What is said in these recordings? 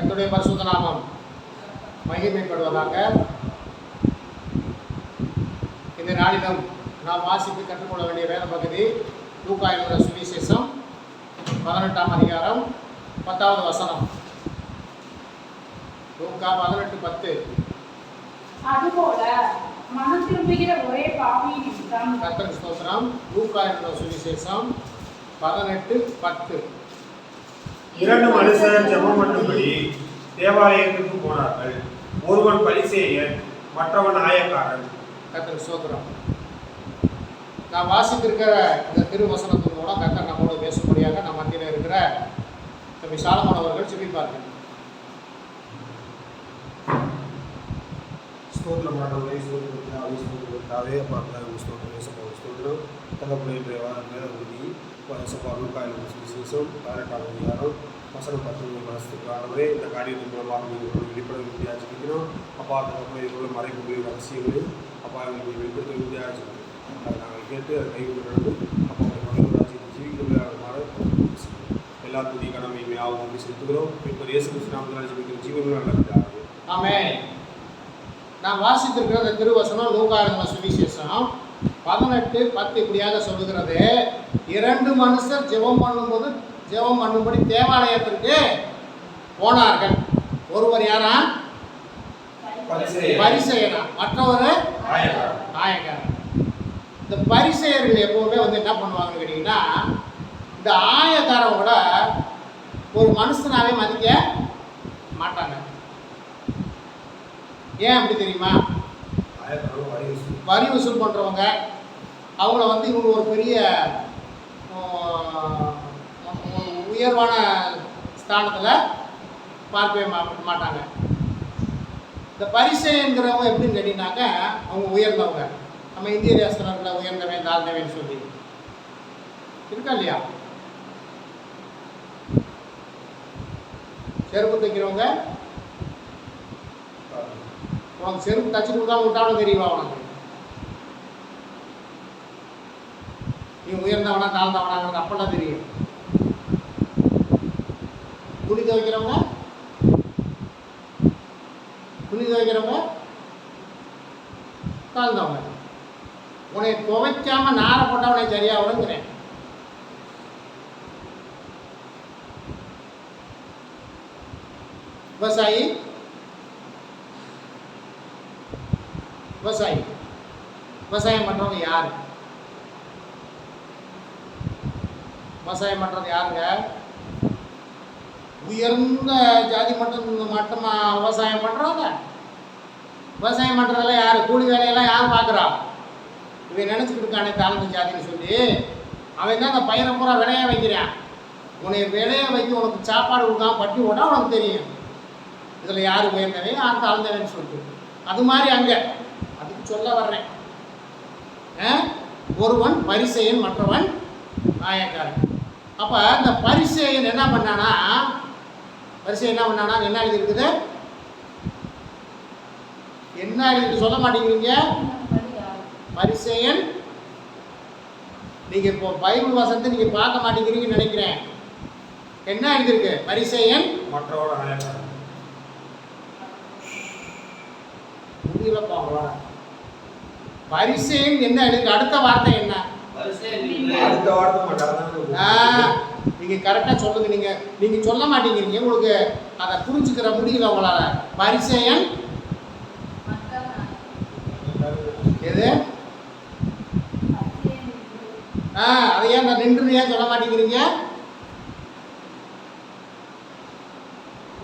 கர்த்தருடைய பரிசுத்த நாமம் மகிமைப்படுவதாக. இந்த நாளிலும் நாம் வாசித்து கற்றுக்கொள்ள வேண்டிய வேத பகுதி லூக்கா என்கிற சுவிசேஷம் 18ஆம் அதிகாரம் 10வது வசனம். லூக்கா 18:10. அதுபோல மனம் திரும்புகிற ஒரே பாவியின் நிமித்தம் கர்த்தருக்கு ஸ்தோத்திரம். லூக்கா என்கிற சுவிசேஷம் 18:10. இரண்டு மனுஷர் ஜெபம் பண்ணும்படி தேவாலயத்துக்கு போனார்கள். ஒருவன் பரிசேயன், மற்றவன் ஆயக்காரன். கர்த்தருக்கு ஸ்தோத்திரம். நான் வாசித்திருக்கிற இந்த திருவசனத்தின் மூலம் கர்த்தர் நம்மோடு பேசும்படியாக நம் மத்தியில் இருக்கிற தம்பி சாலமோன் அவர்கள் செபிப்பார்கள். ஸ்தோத்திரமானவரை ஸ்தோத்திரத்தாவே ஸ்தோத்திரத்தாவே அப்பாவுக்கு ஸ்தோத்திரம் ஏசப்பாவுக்கு ஸ்தோத்திரம். தகப்பனுடைய வேத உறுதி ஏசப்பா லூக்காயிலும் சுவிசேஷம் 18ஆம் அதிகாரம் வசனம் 19 மனசுக்காகவே இந்த காரியத்தின் மூலமாக நீங்கள் வெளிப்பட வித்தியாசிக்கிறோம். அப்பா தகப்பனை இதுள்ள மறைப்புகளின் ரகசியங்களில் அப்பா எங்களுக்கு வெளிப்படுத்த வித்தியாசிக்கிறோம். அதை நாங்கள் கேட்டு அதை கைவிடுறது அப்பா மனோராட்சியை ஜீவிக்கிறவர்களாக எல்லா துணி கடமையுமே ஆகும் செலுத்துகிறோம். இப்போ இயேசு கிறிஸ்து நாமத்தினால் ஜீவிக்கிற ஜீவனும் நல்லதாக. ஆமென். நான் வாசித்திருக்கிற இந்த திருவசனம் லூக்கா என்கிற சுவிசேஷம் 18:10 இப்படியாக சொல்லுகிறது. இரண்டு மனுஷர் ஜெபம் பண்ணும்படி தேவாலயத்திற்கு போனார்கள். ஒருவர் யாரா? பரிசேயனா, மற்றவர் ஆயக்காரன். இந்த பரிசேயர்கள் எப்பவுமே என்ன பண்ணுவாங்கன்னு கேட்டீங்கன்னா, இந்த ஆயக்காரன் கூட ஒரு மனுஷனாவே மதிக்க மாட்டாங்க. ஏன் அப்படி தெரியுமா? வரி வசூல் பண்ணுறவங்க அவங்கள இவங்க ஒரு பெரிய உயர்வான ஸ்தானத்தில் பார்க்கவே மாட்டாங்க. இந்த பரிசேயங்கிறவங்க எப்படின்னு கேட்டீங்கன்னாக்க, அவங்க உயர்ந்தவங்க. நம்ம இந்திய தேசத்தில் உயர்ந்தவன் தாழ்ந்தவன் சொல்லி இருக்கா இல்லையா? செருப்பு தைக்கிறவங்க, உனக்கு செருப்பு தச்சு கொடுக்காம விட்டாலும் தெரியவா உனக்கு நீ உயர்ந்தவனா தாழ்ந்தவனாங்கிறது அப்பெல்லாம் தெரியும். துணி துவைக்கிறவங்க தாழ்ந்தவங்க. உன்னை துவைக்காம நார போட்டவனை சரியா வருங்கிறேன். விவசாயம் பண்றவங்க யாரு? விவசாயம் பண்றது யாருங்க? உயர்ந்த ஜாதி மட்டமா விவசாயம் பண்றவங்க. விவசாயம் பண்றதெல்லாம் யாரு? கூலி வேலையெல்லாம் யார் பார்க்குறா? இவன் நினைச்சுக்கிட்டு இருக்கானே தாழ்ந்த ஜாதின்னு சொல்லி அவன் தான் அந்த பயிரை பூரா விளைய வைக்கிறான். உன்னை விளைய வைக்க உனக்கு சாப்பாடு கொடுக்காம பட்டி போட்டா உனக்கு தெரியும் இதில் யார் உயர்ந்தவன் யார் தாழ்ந்தவன்னு சொல்லிட்டு. அது மாதிரி அங்கே அதுக்கு சொல்ல வர்றேன். ஒருவன் பரிசேயன், மற்றவன் ஆயக்காரன். அப்போ இந்த பரிசேயன் என்ன பண்ணானா என்ன எழுதி இருக்குது? என்ன எழுதி சொல்ல மாட்டேங்கிறீங்க? பரிசேயன். நீங்க இப்போ பைபிள் வசனத்தை நீங்க பார்க்க மாட்டேங்கிறீங்கன்னு நினைக்கிறேன். என்ன எழுதிருக்கு? பரிசேயன், மற்றவன் ஆயக்காரன். பரிசேயன் என்ன எழுதிருக்கு? அடுத்த வார்த்தை என்ன? நீங்க கரெக்டா சொல்லுங்க. நீங்க சொல்ல மாட்டேங்கிறீங்க. உங்களுக்கு அதை புரிஞ்சுக்கிற முடியல உங்களால. பரிசேயன் எது? அதை ஏன் நின்று ஏன் சொல்ல மாட்டேங்கிறீங்க?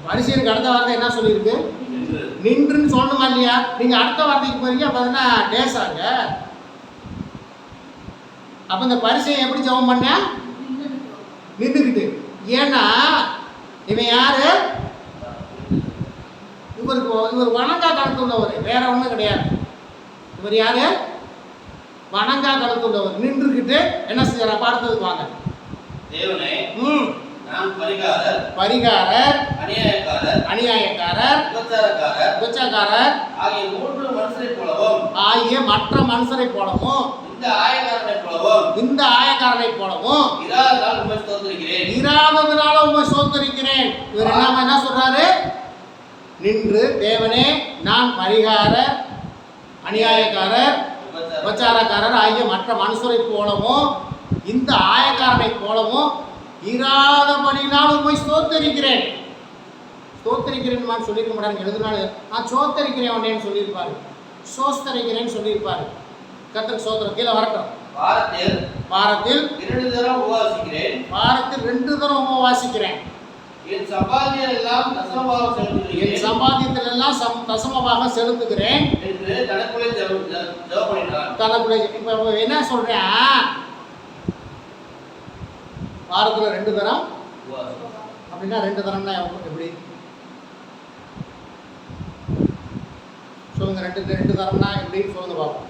பரிசேயனுக்கு அடுத்த வார்த்தை என்ன சொல்லியிருக்கு? நின்றுன்னு சொல்லணுமா இல்லையா? நீங்க அடுத்த வார்த்தைக்கு போறீங்க. அப்ப என்ன டேஸாங்க? அப்ப இந்த பரிசேயன் எப்படி ஜெபம் பண்ண? நின்றுக்கிட்டு. ஏன்னா இவன் யாரு? இவர் வணங்கா கழுத்து உள்ளவர், வேற ஒன்றும் கிடையாது. இவர் யாரு? வணங்கா கழுத்து உள்ளவர். நின்றுக்கிட்டு என்ன செய்யற? பார்த்ததுக்கு வாங்க. பரிகாரர், அநியாயக்காரர், விபச்சாரக்காரர் ஆகிய மற்ற மனுஷரை போலவும் இந்த ஆயக்காரனை போலவும் இராததுனால உம்மை ஸ்தோத்திரிக்கிறேன். இவர் என்ன சொல்றாரு? நின்று தேவனே, நான் பரிகாரர், அநியாயக்காரர், உபச்சாரக்காரர் ஆகிய மற்ற மனுஷரை போலவும் இந்த ஆயக்காரனை போலவும் இராதபடினால் உம்மை ஸ்தோத்திரிக்கிறேன். ஸ்தோத்திரிக்கிறேன் சொல்லியிருக்க மாட்டாங்க. எழுதுனால நான் சோத்தரிக்கிறேன் உடனேன்னு சொல்லியிருப்பாரு, சோஸ்தரிக்கிறேன்னு சொல்லியிருப்பாரு. கர்த்தர் சோத்திரம் கீழே வரட்டும். வாரத்தில் 2 தரம் உபவாசிக்கிறேன். வாரத்தில் 2 தரம் உபவாசிக்கிறேன். என் சம்பாத்தியெல்லாம் தசமமாக செலுத்துகிறேன் என்று தனக்குள்ளே ஜெபம் பண்ணினார். தனக்குள்ளே இப்ப என்ன சொல்றேன்? வாரத்துல 2 தரம் அப்படின்னா 2 தரம்னா எப்படி சொல்லுங்க? 2 தரம்னா எப்படி சொல்லுங்க பாப்போம்.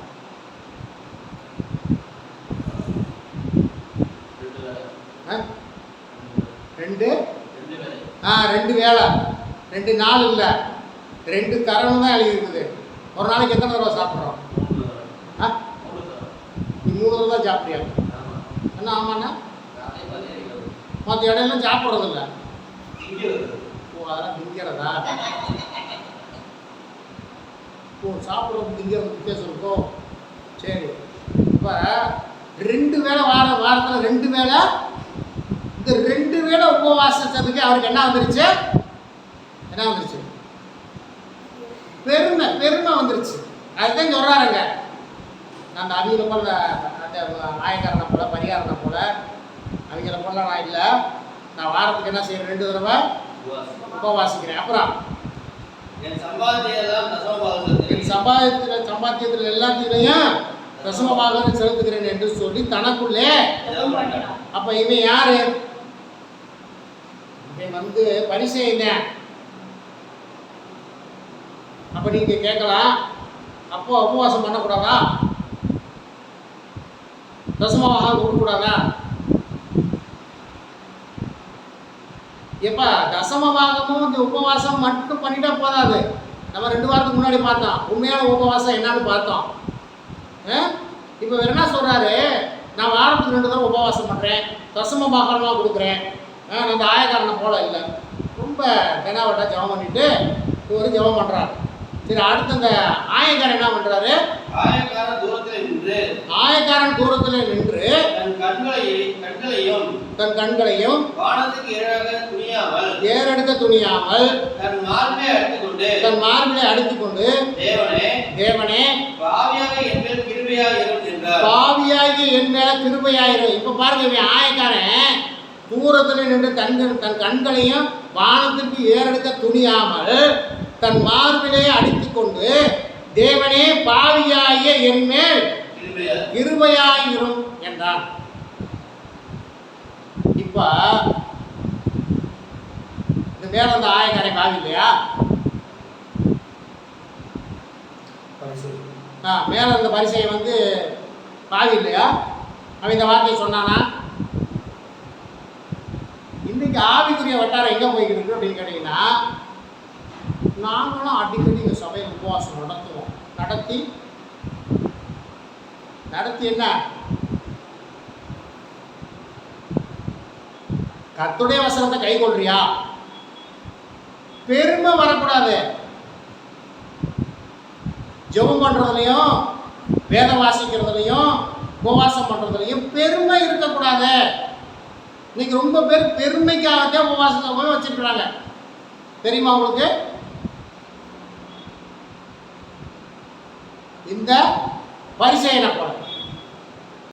2 வேளை, 2 நாள் இல்லை, 2 தரம் தான் எழுதி இருக்குது. ஒரு நாளைக்கு எத்தனை தடவை சாப்பிட்றோம்? நீ 3 தடவை தான் சாப்பிட்றியா? என்ன ஆமாண்ணா? மற்ற இடையெல்லாம் சாப்பிட்றதில்ல. ஓ, அதெல்லாம் திங்கிறதா? ஓ, சாப்பிட்றது திங்கிறது வித்தியாசம் இருக்கும். சரி, இப்போ 2 வேளை வாரத்தில் 2 வேளை, இந்த 2 வேளை உபவாசத்துக்கு அவருக்கு என்ன வந்துருச்சு? பெருமை வந்துருச்சு. அதுதான் சொல்றாருங்க. அந்த அவங்கள போல, அந்த ஆயக்காரனை போல, பரிகாரனை போல, அவங்கள போல நான் இல்லை. நான் வாரத்துக்கு என்ன செய்யறேன்? 2 தடவை உபவாசிக்கிறேன். அப்புறம் என் சம்பாத்தியத்தில் எல்லாத்திலையும் தசமபாகம் செலுத்துகிறேன் என்று சொல்லி தனக்குள்ளே. அப்ப இவன் யாரு? இவன் பரிசேயன். அப்ப நீங்க கேட்கலாம், அப்போ உபவாசம் பண்ணக்கூடாதா? தசமபாகம் கொடுக்கக்கூடாதா? எப்ப தசமபாகமும் இந்த உபவாசம் மட்டும் பண்ணிட்டா போதாது. நம்ம 2 வாரத்துக்கு முன்னாடி பார்த்தோம் உண்மையான உபவாசம் என்னன்னு பார்த்தோம். இப்போ வேற என்ன சொல்றாரு? நான் வாரத்துக்கு 2 தடவை உபவாசம் பண்றேன், தசமபாகம்லாம் கொடுக்குறேன். நான் அந்த ஆயக்காரனை போல இல்லை. ரொம்ப தெனாவட்டா ஜெபம் பண்ணிட்டு ஒரு ஜெபம் பண்றாரு. சரி, அடுத்து அந்த ஆயக்காரன் என்ன பண்றாரு? ஆயக்காரன் தூரத்தில் நின்று தன் கண்களையும் வானத்துக்கு ஏறெடுக்க துணியாமல் தன் மார்பிலை அடித்துக்கொண்டு தேவனே, பாவியாகிய என் மேல கிருபையாயிரும். இப்ப பாருங்க, இவன் ஆயக்காரன் தூரத்தில் நின்று தன் கண்களையும் வானத்திற்கு ஏறெடுக்க துணியாமல் தன் மார்பிலே அடித்துக்கொண்டு தேவனே, பாவியாகிய என் மேல் கிருபையாயிரும் என்றான். இப்ப இந்த மேல அந்த ஆயக்காரை பாவி இல்லையா? மேல அந்த பரிசையை பாவி இல்லையா? அவன் இந்த வார்த்தையை சொன்னானா? இன்னைக்கு ஆவிக்குரிய வட்டாரம் எங்க போய்கிட்டு இருக்கு அப்படின்னு கேட்டீங்கன்னா, நாங்களும் அடிக்கடி இந்த சபையை உபவாசம் நடத்துவோம். நடத்தி என்ன? கர்த்தருடைய வசனத்தை கை கொள்றியா? பெருமை வரக்கூடாது. ஜெபம் பண்றதுலையும் வேத வாசிக்கிறதுலையும் உபவாசம் பண்றதுலையும் பெருமை இருக்கக்கூடாது. இன்னைக்கு ரொம்ப பேர் பெருமைக்காகவே உபவாசத்தை போய் வச்சிருக்கிறாங்க. தெரியுமா உங்களுக்கு? இந்த பரிசேயனை போல